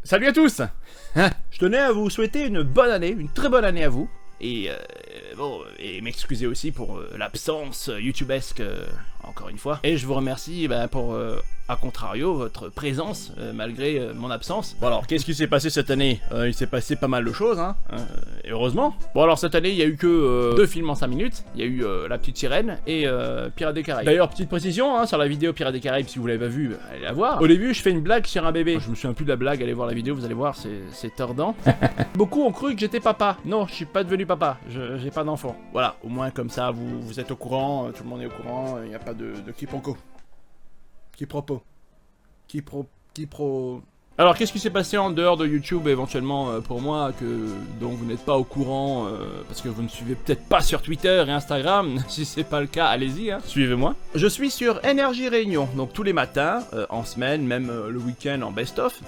Salut à tous. Je tenais à vous souhaiter une bonne année, une très bonne année à vous. Et et m'excuser aussi pour l'absence youtubesque encore une fois. Et je vous remercie pour, à contrario, votre présence malgré mon absence. Bon alors, qu'est-ce qui s'est passé cette année? Il s'est passé pas mal de choses, hein, et heureusement. Bon alors, cette année, il y a eu que 2 films en 5 minutes. Il y a eu La Petite Sirène et Pirates des Caraïbes. D'ailleurs, petite précision, hein, sur la vidéo Pirates des Caraïbes, si vous l'avez pas vue, allez la voir. Au début, je fais une blague sur un bébé. Je me souviens plus de la blague, allez voir la vidéo, vous allez voir, c'est tordant. Beaucoup ont cru que j'étais papa. Non, je suis pas devenu papa, j'ai pas d'enfant. Voilà, au moins comme ça, vous êtes au courant, tout le monde est au courant, il n'y a pas de quiproquo. Quiproquo. Alors, qu'est-ce qui s'est passé en dehors de YouTube, éventuellement, pour moi, dont vous n'êtes pas au courant, parce que vous ne suivez peut-être pas sur Twitter et Instagram. Si c'est pas le cas, allez-y, hein, suivez-moi. Je suis sur Énergie Réunion, donc tous les matins, en semaine, même le week-end en best-of.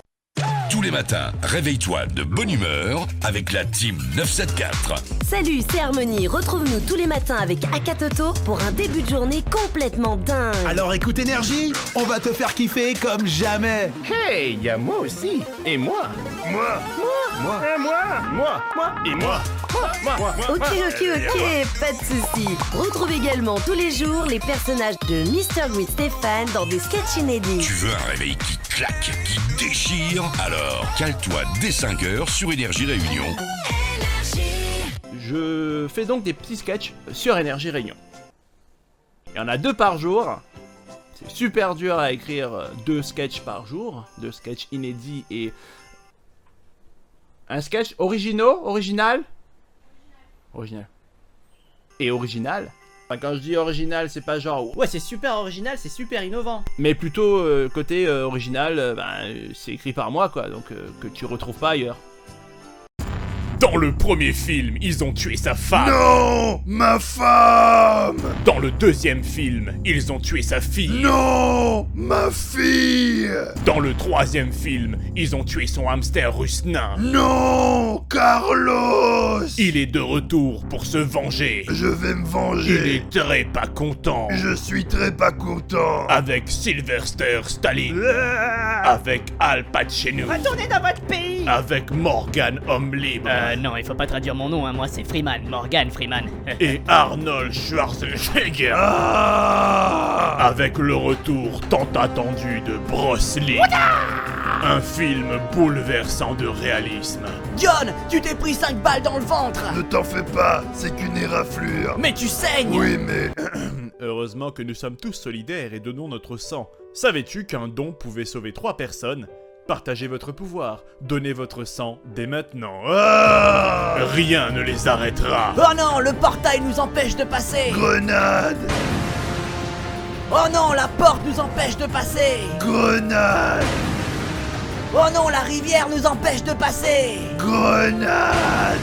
Tous les matins, réveille-toi de bonne humeur avec la Team 974. Salut, c'est Harmonie. Retrouve-nous tous les matins avec Akatoto pour un début de journée complètement dingue. Alors écoute Énergie, on va te faire kiffer comme jamais. Hey, y a moi aussi. Et moi. Moi. Ok, pas de soucis. Retrouve également tous les jours les personnages de Mr. Great Stéphane dans des sketchs inédits. Tu veux un réveil qui claque, qui déchire? Alors cale-toi dès 5h sur Énergie Réunion. Je fais donc des petits sketchs sur Énergie Réunion. Il y en a 2 par jour. C'est super dur à écrire 2 sketchs par jour. 2 sketchs inédits et... Un sketch original. Et original. Enfin, quand je dis original, c'est pas genre... Ouais, c'est super original, c'est super innovant. Mais plutôt côté original, c'est écrit par moi, quoi. Donc que tu retrouves pas ailleurs. Dans le premier film, ils ont tué sa femme. Non, ma femme. Dans le deuxième film, ils ont tué sa fille. Non, ma fille. Dans le troisième film, ils ont tué son hamster russe nain. Non, Carlos. Il est de retour pour se venger. Je vais me Il venger. est très pas content. Je suis très pas content. Avec Sylvester Stallone. Avec Al Pacino. Retournez dans votre pays. Avec Morgan Homme Libre. Non, il faut pas traduire mon nom, hein. Moi c'est Freeman, Morgan Freeman. Et Arnold Schwarzenegger. Ah. Avec le retour tant attendu de Bruce Lee. Un film bouleversant de réalisme. John, tu t'es pris 5 balles dans le ventre. Ne t'en fais pas, c'est qu'une éraflure. Mais tu saignes. Oui, mais... Heureusement que nous sommes tous solidaires et donnons notre sang. Savais-tu qu'un don pouvait sauver 3 personnes? Partagez votre pouvoir, donnez votre sang dès maintenant. Ah. Rien ne les arrêtera. Oh non, le portail nous empêche de passer. Grenade. Oh non, la porte nous empêche de passer. Grenade. Oh non, la rivière nous empêche de passer. Grenade.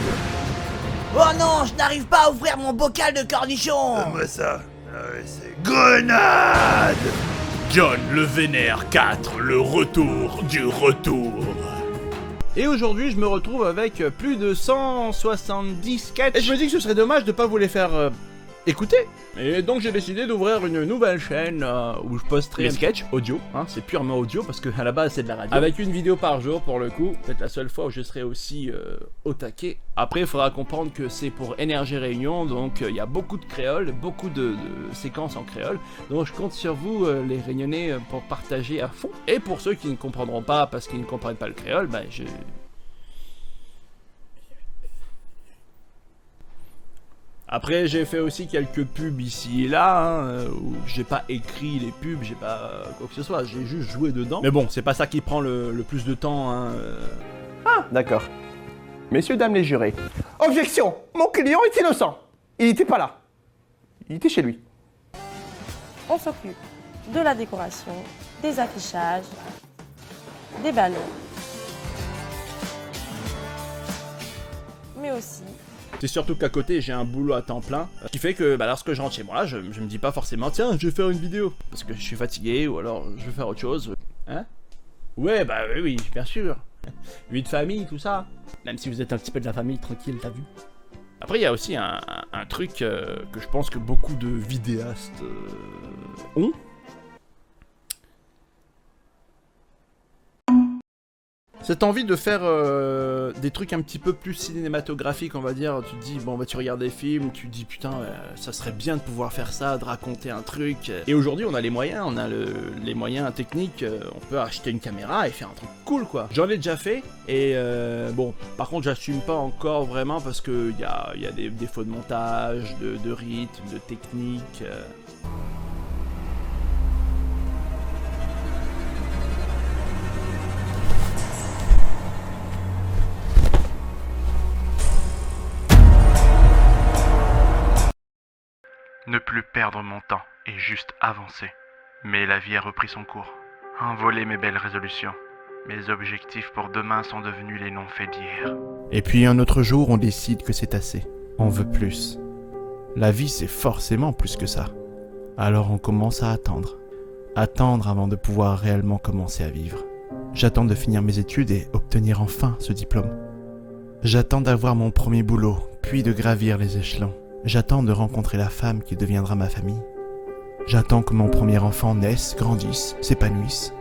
Oh non, je n'arrive pas à ouvrir mon bocal de cornichons. Donne-moi ça. Ah ouais, c'est... Grenade. John le Vénère 4, le retour du retour. Et aujourd'hui, je me retrouve avec plus de 170 sketchs. Et je me dis que ce serait dommage de pas vous les faire écouter. Et donc j'ai décidé d'ouvrir une nouvelle chaîne où je posterai les sketchs audio, hein, c'est purement audio parce que à la base c'est de la radio. Avec une vidéo par jour pour le coup, peut-être la seule fois où je serai aussi au taquet. Après il faudra comprendre que c'est pour Énergie Réunion, donc il y a beaucoup de créole, beaucoup de séquences en créole. Donc je compte sur vous les réunionnais pour partager à fond. Et pour ceux qui ne comprendront pas parce qu'ils ne comprennent pas le créole, Après, j'ai fait aussi quelques pubs ici et là, hein, où j'ai pas écrit les pubs, j'ai pas quoi que ce soit, j'ai juste joué dedans. Mais bon, c'est pas ça qui prend le plus de temps, hein. Ah, d'accord. Messieurs, dames les jurés. Objection! Mon client est innocent. Il n'était pas là. Il était chez lui. On s'occupe de la décoration, des affichages, des ballons, mais aussi... C'est surtout qu'à côté, j'ai un boulot à temps plein, ce qui fait que lorsque je rentre chez moi, je me dis pas forcément, tiens, je vais faire une vidéo, parce que je suis fatigué, ou alors je vais faire autre chose. Hein? Ouais, oui, bien sûr. Vie de famille, tout ça. Même si vous êtes un petit peu de la famille, tranquille, t'as vu? Après, il y a aussi un truc que je pense que beaucoup de vidéastes ont. Cette envie de faire des trucs un petit peu plus cinématographiques, on va dire, tu te dis, bon, bah tu regardes des films, tu te dis, putain, ça serait bien de pouvoir faire ça, de raconter un truc. Et aujourd'hui, on a les moyens, on a les moyens techniques, on peut acheter une caméra et faire un truc cool, quoi. J'en ai déjà fait, et bon, par contre, j'assume pas encore vraiment parce qu'il y a des défauts de montage, de rythme, de technique. Ne plus perdre mon temps et juste avancer. Mais la vie a repris son cours. Envoler mes belles résolutions. Mes objectifs pour demain sont devenus les non-faits d'hier. Et puis un autre jour, on décide que c'est assez. On veut plus. La vie, c'est forcément plus que ça. Alors on commence à attendre. Attendre avant de pouvoir réellement commencer à vivre. J'attends de finir mes études et obtenir enfin ce diplôme. J'attends d'avoir mon premier boulot, puis de gravir les échelons. J'attends de rencontrer la femme qui deviendra ma famille. J'attends que mon premier enfant naisse, grandisse, s'épanouisse.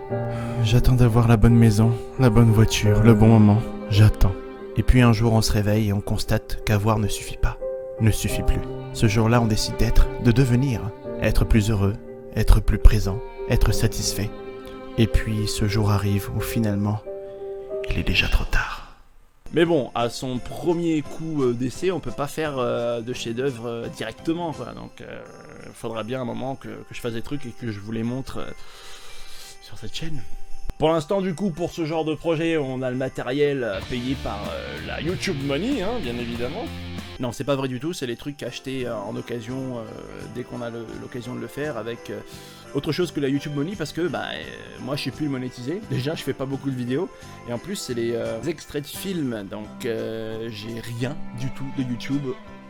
J'attends d'avoir la bonne maison, la bonne voiture, le bon moment. J'attends. Et puis un jour on se réveille et on constate qu'avoir ne suffit pas, ne suffit plus. Ce jour-là on décide d'être, de devenir, être plus heureux, être plus présent, être satisfait. Et puis ce jour arrive où finalement, il est déjà trop tard. Mais bon, à son premier coup d'essai, on peut pas faire de chef-d'œuvre directement, quoi. Donc, il faudra bien un moment que je fasse des trucs et que je vous les montre sur cette chaîne. Pour l'instant, du coup, pour ce genre de projet, on a le matériel payé par la YouTube Money, hein, bien évidemment. Non, c'est pas vrai du tout, c'est les trucs achetés en occasion dès qu'on a l'occasion de le faire avec autre chose que la YouTube Money parce que moi je sais plus le monétiser. Déjà, je fais pas beaucoup de vidéos et en plus, c'est les extraits de films donc j'ai rien du tout de YouTube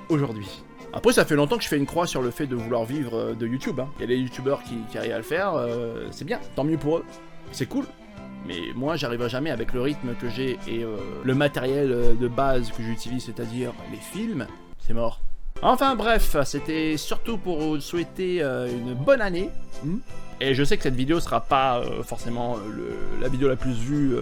aujourd'hui. Après, ça fait longtemps que je fais une croix sur le fait de vouloir vivre de YouTube. Hein. Il y a des youtubeurs qui arrivent à le faire, c'est bien, tant mieux pour eux, c'est cool. Mais moi, j'arriverai jamais avec le rythme que j'ai et le matériel de base que j'utilise, c'est-à-dire les films, c'est mort. Enfin bref, c'était surtout pour vous souhaiter une bonne année. Et je sais que cette vidéo sera pas forcément la vidéo la plus vue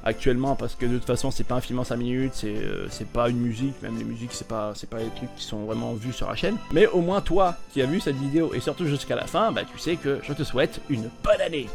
actuellement parce que de toute façon c'est pas un film en 5 minutes, c'est pas une musique, même les musiques c'est pas les trucs qui sont vraiment vus sur la chaîne. Mais au moins toi qui as vu cette vidéo et surtout jusqu'à la fin, tu sais que je te souhaite une bonne année.